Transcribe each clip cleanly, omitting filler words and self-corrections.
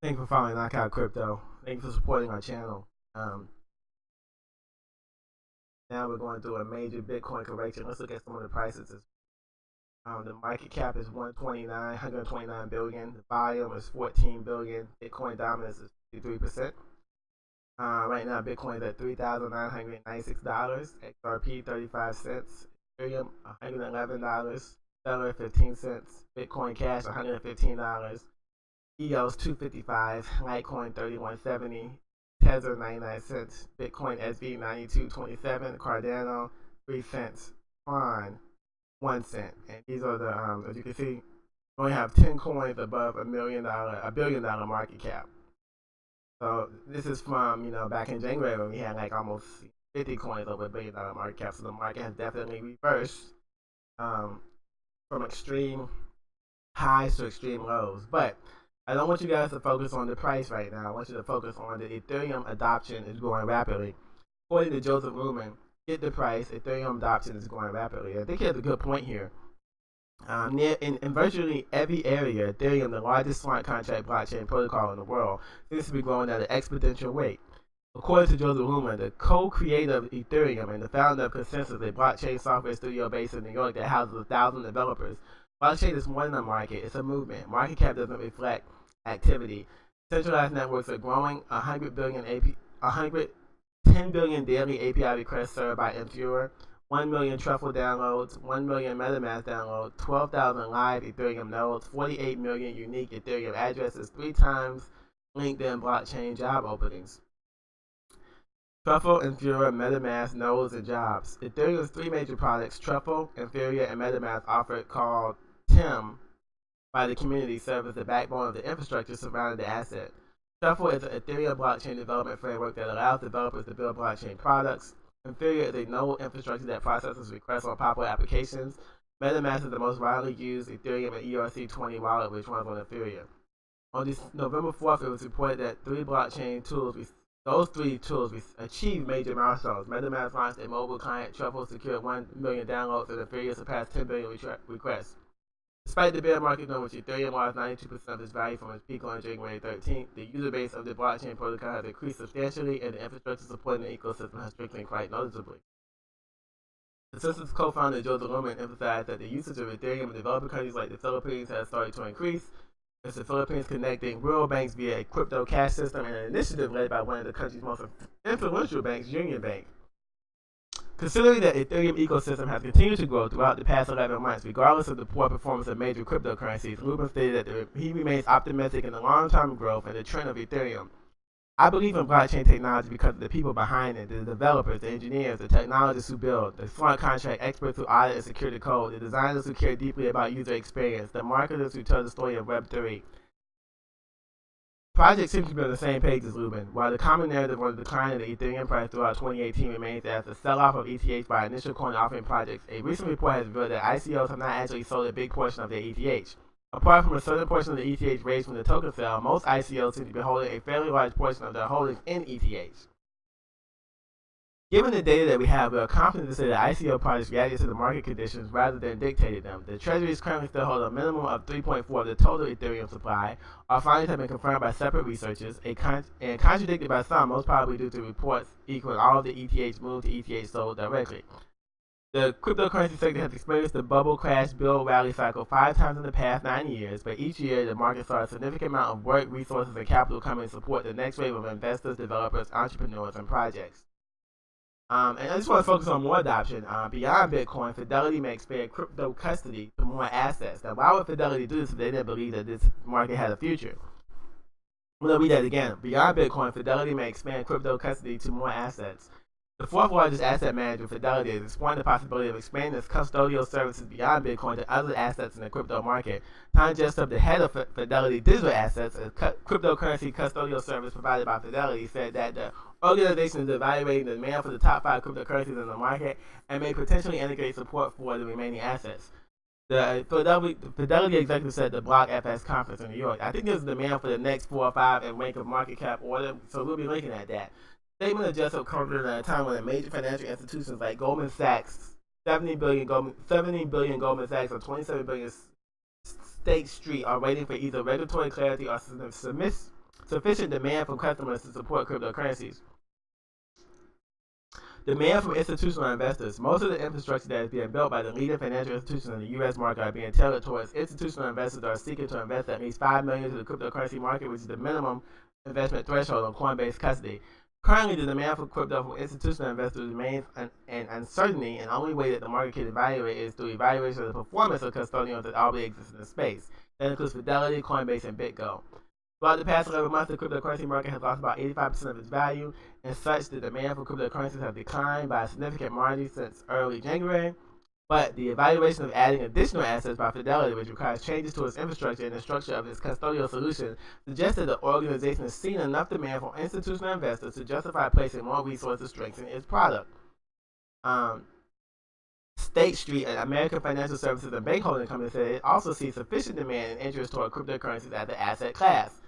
Thank you for following Knockout Crypto. Thank you for supporting our channel. Now we're going through a major Bitcoin correction. Let's look at some of the prices. The market cap is 129 billion. The volume is 14 billion. Bitcoin dominance is 53%. Right now, Bitcoin is at $3,996. XRP 35 cents. Ethereum $111. Stellar 15 cents. Bitcoin Cash $115. EOS 255, Litecoin 31.70, Tether 99 cents, Bitcoin SV 92.27, Cardano 3 cents, Tron 1 cent. And these are the as you can see, we only have 10 coins above $1 billion market cap. So this is from back in January when we had like almost 50 coins over $1 billion market cap. So the market has definitely reversed from extreme highs to extreme lows, but I don't want you guys to focus on the price right now. I want you to focus on the Ethereum adoption is growing rapidly. According to Joseph Lumen, get the price, Ethereum adoption is growing rapidly. I think he has a good point here. In virtually every area, Ethereum, the largest smart contract blockchain protocol in the world, seems to be growing at an exponential rate. According to Joseph Lumen, the co-creator of Ethereum and the founder of Consensus, a blockchain software studio based in New York that houses 1,000 developers, blockchain is more than a market, it's a movement. Market cap doesn't reflect activity. Centralized networks are growing. 110 billion daily API requests served by Infura, 1 million truffle downloads, 1 million MetaMask downloads, 12,000 live Ethereum nodes, 48 million unique Ethereum addresses, 3 times LinkedIn blockchain job openings. Truffle, Infura, MetaMask, nodes, and jobs. Ethereum's 3 major products, Truffle, Infura, and MetaMask, offered called TIM by the community, serve as the backbone of the infrastructure surrounding the asset. Truffle is an Ethereum blockchain development framework that allows developers to build blockchain products. Infura is a node infrastructure that processes requests on popular applications. MetaMask is the most widely used Ethereum and ERC20 wallet, which runs on Infura. On this November 4th, it was reported that those three tools achieved major milestones. MetaMask launched a mobile client, Truffle secured 1 million downloads, and Infura surpassed 10 billion requests. Despite the bear market in which Ethereum lost 92% of its value from its peak on January 13th, the user base of the blockchain protocol has increased substantially, and the infrastructure supporting the ecosystem has strengthened quite noticeably. The system's co-founder Joseph Lumen emphasized that the usage of Ethereum in developing countries like the Philippines has started to increase, with the Philippines connecting rural banks via a crypto cash system and an initiative led by one of the country's most influential banks, Union Bank. Considering that the Ethereum ecosystem has continued to grow throughout the past 11 months, regardless of the poor performance of major cryptocurrencies, Lumen stated that he remains optimistic in the long-term growth and the trend of Ethereum. I believe in blockchain technology because of the people behind it, the developers, the engineers, the technologists who build, the smart contract experts who audit and secure the code, the designers who care deeply about user experience, the marketers who tell the story of Web3. Projects seem to be on the same page as Lumen. While the common narrative on the decline of the Ethereum price throughout 2018 remains as the sell-off of ETH by initial coin offering projects, a recent report has revealed that ICOs have not actually sold a big portion of their ETH. Apart from a certain portion of the ETH raised from the token sale, most ICOs seem to be holding a fairly large portion of their holdings in ETH. Given the data that we have, we are confident to say that ICO projects reacted to the market conditions rather than dictated them. The treasuries currently still hold a minimum of 3.4 of the total Ethereum supply. Our findings have been confirmed by separate researchers and contradicted by some, most probably due to reports equaling all of the ETH moved to ETH sold directly. The cryptocurrency sector has experienced the bubble crash build rally cycle 5 times in the past 9 years, but each year the market saw a significant amount of work, resources, and capital come in to support the next wave of investors, developers, entrepreneurs, and projects. And I just want to focus on more adoption. Beyond Bitcoin, Fidelity may expand crypto custody to more assets. Now, why would Fidelity do this if they didn't believe that this market had a future? I'm going to read that again. Beyond Bitcoin, Fidelity may expand crypto custody to more assets. The 4th largest asset manager, Fidelity, is exploring the possibility of expanding its custodial services beyond Bitcoin to other assets in the crypto market. Tom Jessup, the head of Fidelity Digital Assets, a cryptocurrency custodial service provided by Fidelity, said that the organization is evaluating the demand for the top 5 cryptocurrencies in the market and may potentially integrate support for the remaining assets. The Fidelity executive said at the Block FS conference in New York, I think there's a demand for the next 4 or 5 in rank of market cap order, so we'll be looking at that. Statement of Jessup comes at a time when major financial institutions like Goldman Sachs, 70 billion Goldman Sachs, or 27 billion State Street are waiting for either regulatory clarity or sufficient demand from customers to support cryptocurrencies. Demand from institutional investors. Most of the infrastructure that is being built by the leading financial institutions in the U.S. market are being tailored towards institutional investors that are seeking to invest at least $5 million to the cryptocurrency market, which is the minimum investment threshold on Coinbase custody. Currently, the demand for crypto from institutional investors remains in uncertainty, and the only way that the market can evaluate is through evaluation of the performance of custodians that already exist in the space. That includes Fidelity, Coinbase, and BitGo. Throughout the past 11 months, the cryptocurrency market has lost about 85% of its value, and such the demand for cryptocurrencies has declined by a significant margin since early January. But the evaluation of adding additional assets by Fidelity, which requires changes to its infrastructure and the structure of its custodial solution, suggests that the organization has seen enough demand from institutional investors to justify placing more resources to strengthen its product. State Street, an American financial services and bank holding company, said it also sees sufficient demand and interest toward cryptocurrencies as an asset class.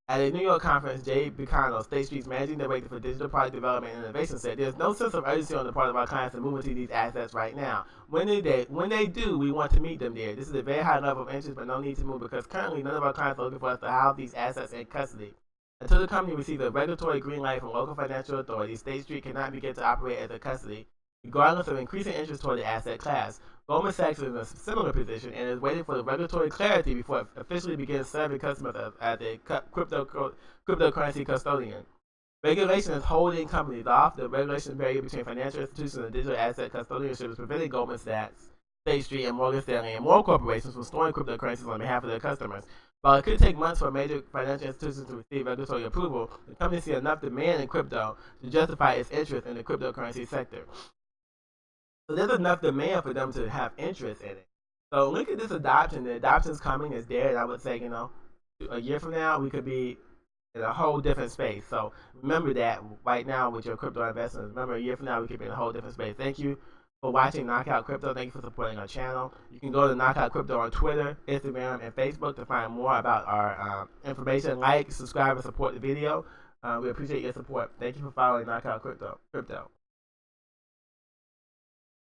At a New York conference, Jay Buchanan, State Street's managing director for digital product development and innovation, said, "There's no sense of urgency on the part of our clients to move into these assets right now. When they do, we want to meet them there. This is a very high level of interest, but no need to move because currently none of our clients are looking for us to house these assets in custody. Until the company receives a regulatory green light from local financial authorities, State Street cannot begin to operate as a custody, regardless of increasing interest toward the asset class. Goldman Sachs is in a similar position and is waiting for the regulatory clarity before it officially begins serving customers as a cryptocurrency custodian. Regulation is holding companies off. The regulation barrier between financial institutions and digital asset custodianship is preventing Goldman Sachs, State Street, and Morgan Stanley and more corporations from storing cryptocurrencies on behalf of their customers. While it could take months for major financial institutions to receive regulatory approval, the company sees enough demand in crypto to justify its interest in the cryptocurrency sector. So there's enough demand for them to have interest in it. So look at this adoption. The adoption's coming, it's there, and I would say, a year from now, we could be in a whole different space. So remember that right now with your crypto investments. Remember, a year from now, we could be in a whole different space. Thank you for watching Knockout Crypto. Thank you for supporting our channel. You can go to Knockout Crypto on Twitter, Instagram, and Facebook to find more about our information. Like, subscribe, and support the video. We appreciate your support. Thank you for following Knockout Crypto.